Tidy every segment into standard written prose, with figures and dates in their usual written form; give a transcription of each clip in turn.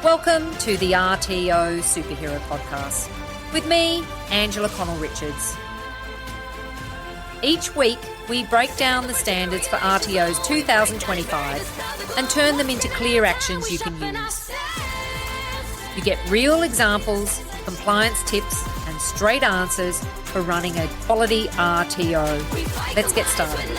Welcome to the RTO Superhero Podcast with me, Connell Richards. Each week, we break down the standards for RTOs 2025 and turn them into clear actions you can use. You get real examples, compliance tips, and straight answers for running a quality RTO. Let's get started.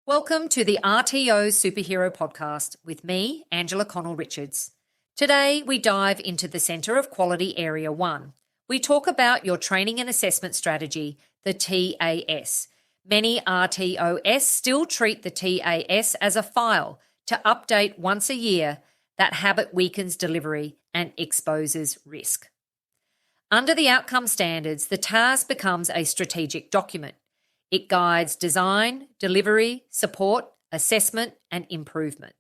Welcome to the RTO Superhero Podcast with me, Connell Richards. Today, we dive into the Centre of Quality Area 1. We talk about your training and assessment strategy, the TAS. Many RTOS still treat the TAS as a file to update once a year. That habit weakens delivery and exposes risk. Under the outcome standards, the TAS becomes a strategic document. It guides design, delivery, support, assessment, and improvement.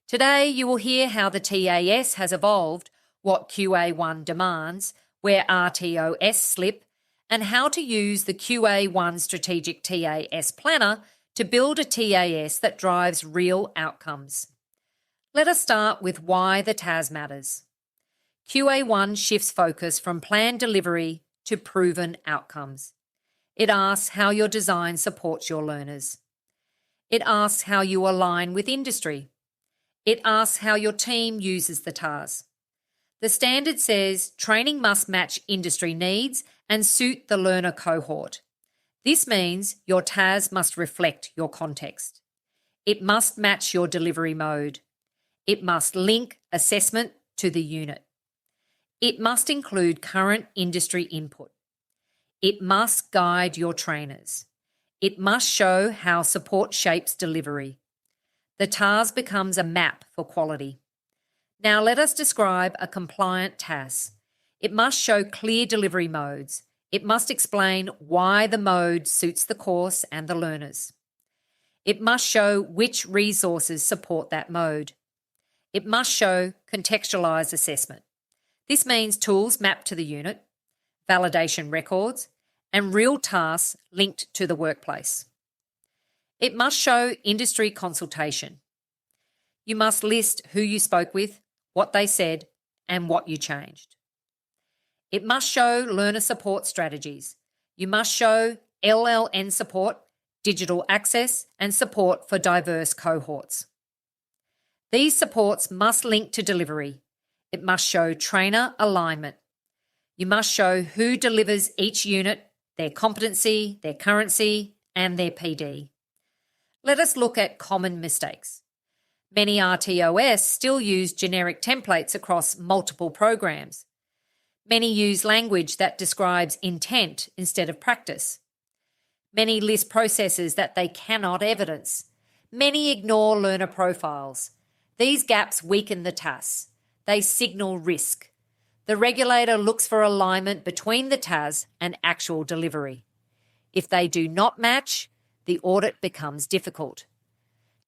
Today, you will hear how the TAS has evolved, what QA1 demands, where RTOS slip, and how to use the QA1 Strategic TAS Planner to build a TAS that drives real outcomes. Let us start with why the TAS matters. QA1 shifts focus from planned delivery to proven outcomes. It asks how your design supports your learners. It asks how you align with industry. It asks how your team uses the TAS. The standard says training must match industry needs and suit the learner cohort. This means your TAS must reflect your context. It must match your delivery mode. It must link assessment to the unit. It must include current industry input. It must guide your trainers. It must show how support shapes delivery. The TAS becomes a map for quality. Now let us describe a compliant TAS. It must show clear delivery modes. It must explain why the mode suits the course and the learners. It must show which resources support that mode. It must show contextualised assessment. This means tools mapped to the unit, validation records, and real tasks linked to the workplace. It must show industry consultation. You must list who you spoke with, what they said, and what you changed. It must show learner support strategies. You must show LLN support, digital access, and support for diverse cohorts. These supports must link to delivery. It must show trainer alignment. You must show who delivers each unit, their competency, their currency, and their PD. Let us look at common mistakes. Many RTOS still use generic templates across multiple programs. Many use language that describes intent instead of practice. Many list processes that they cannot evidence. Many ignore learner profiles. These gaps weaken the TAS. They signal risk. The regulator looks for alignment between the TAS and actual delivery. If they do not match, the audit becomes difficult.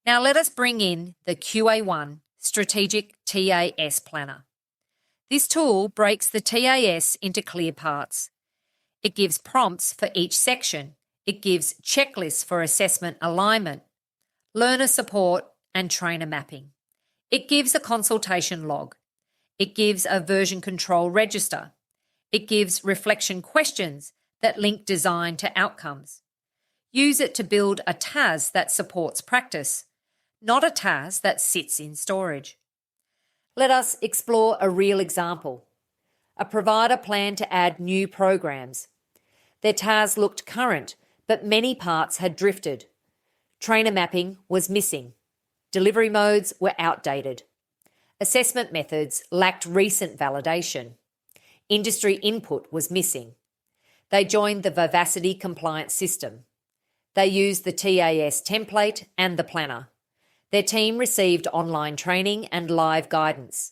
Now let us bring in the QA1 Strategic TAS Planner. This tool breaks the TAS into clear parts. It gives prompts for each section. It gives checklists for assessment alignment, learner support, and trainer mapping. It gives a consultation log. It gives a version control register. It gives reflection questions that link design to outcomes. Use it to build a TAS that supports practice, not a TAS that sits in storage. Let us explore a real example. A provider planned to add new programs. Their TAS looked current, but many parts had drifted. Trainer mapping was missing. Delivery modes were outdated. Assessment methods lacked recent validation. Industry input was missing. They joined the Vivacity Compliance System. They used the TAS template and the planner. Their team received online training and live guidance.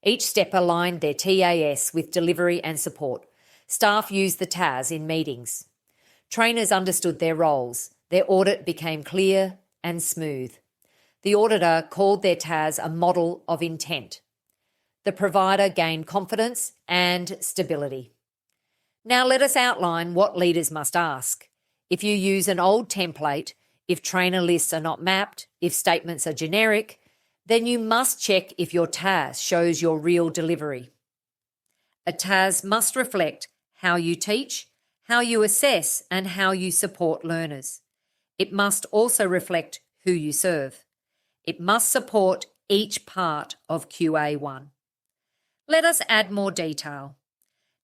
Each step aligned their TAS with delivery and support. Staff used the TAS in meetings. Trainers understood their roles. Their audit became clear and smooth. The auditor called their TAS a model of intent. The provider gained confidence and stability. Now let us outline what leaders must ask. If you use an old template, if trainer lists are not mapped, if statements are generic, then you must check if your TAS shows your real delivery. A TAS must reflect how you teach, how you assess, and how you support learners. It must also reflect who you serve. It must support each part of QA1. Let us add more detail.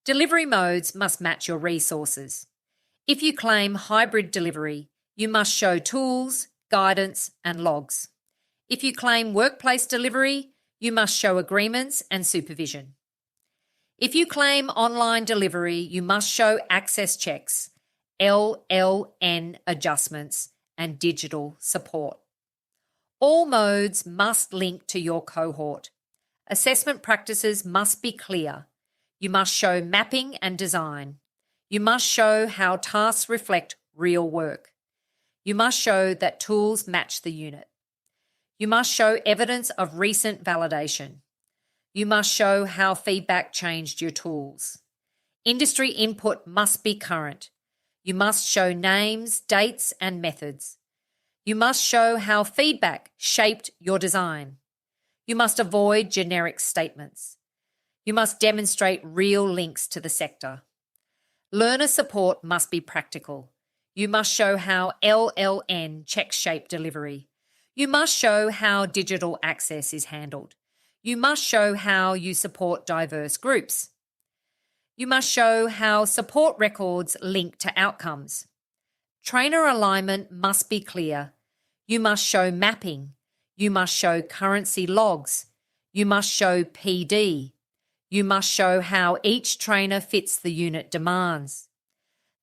Delivery modes must match your resources. If you claim hybrid delivery, you must show tools, guidance, and logs. If you claim workplace delivery, you must show agreements and supervision. If you claim online delivery, you must show access checks, LLN adjustments, and digital support. All modes must link to your cohort. Assessment practices must be clear. You must show mapping and design. You must show how tasks reflect real work. You must show that tools match the unit. You must show evidence of recent validation. You must show how feedback changed your tools. Industry input must be current. You must show names, dates, and methods. You must show how feedback shaped your design. You must avoid generic statements. You must demonstrate real links to the sector. Learner support must be practical. You must show how LLN checks shape delivery. You must show how digital access is handled. You must show how you support diverse groups. You must show how support records link to outcomes. Trainer alignment must be clear. You must show mapping. You must show currency logs. You must show PD. You must show how each trainer fits the unit demands.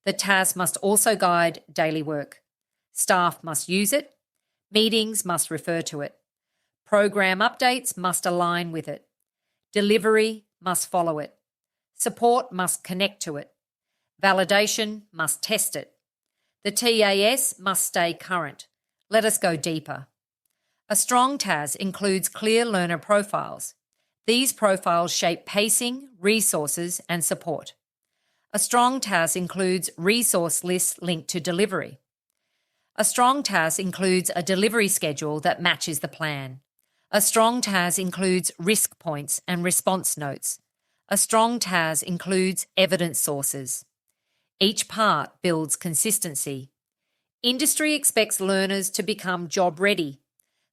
The TAS must also guide daily work. Staff must use it. Meetings must refer to it. Program updates must align with it. Delivery must follow it. Support must connect to it. Validation must test it. The TAS must stay current. Let us go deeper. A strong TAS includes clear learner profiles. These profiles shape pacing, resources, and support. A strong TAS includes resource lists linked to delivery. A strong TAS includes a delivery schedule that matches the plan. A strong TAS includes risk points and response notes. A strong TAS includes evidence sources. Each part builds consistency. Industry expects learners to become job ready.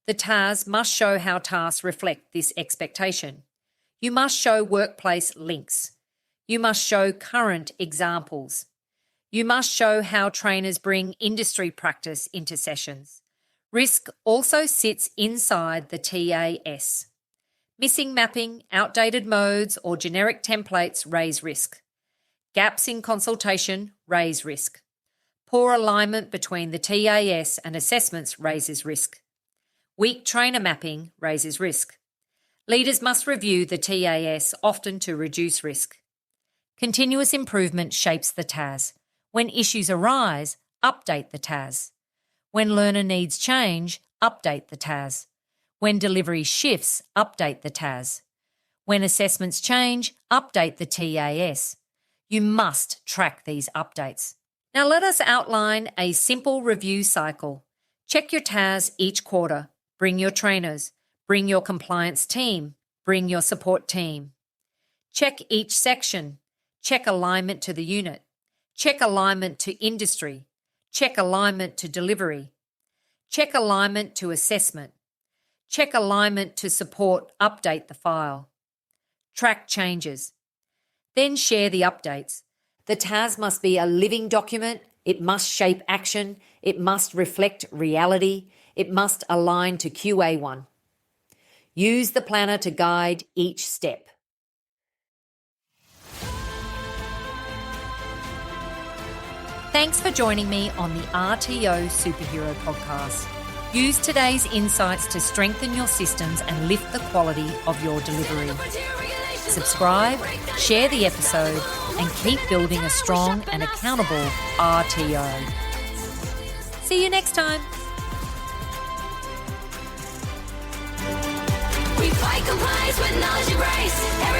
The TAS must show how tasks reflect this expectation. You must show workplace links. You must show current examples. You must show how trainers bring industry practice into sessions. Risk also sits inside the TAS. Missing mapping, outdated modes, or generic templates raise risk. Gaps in consultation raise risk. Poor alignment between the TAS and assessments raises risk. Weak trainer mapping raises risk. Leaders must review the TAS often to reduce risk. Continuous improvement shapes the TAS. When issues arise, update the TAS. When learner needs change, update the TAS. When delivery shifts, update the TAS. When assessments change, update the TAS. You must track these updates. Now let us outline a simple review cycle. Check your TAS each quarter. Bring your trainers. Bring your compliance team. Bring your support team. Check each section. Check alignment to the unit. Check alignment to industry. Check alignment to delivery. Check alignment to assessment. Check alignment to support, update the file. Track changes. Then share the updates. The TAS must be a living document. It must shape action. It must reflect reality. It must align to QA1. Use the planner to guide each step. Thanks for joining me on the RTO Superhero Podcast. Use today's insights to strengthen your systems and lift the quality of your delivery. Subscribe, share the episode, and keep building a strong and accountable RTO. See you next time. this.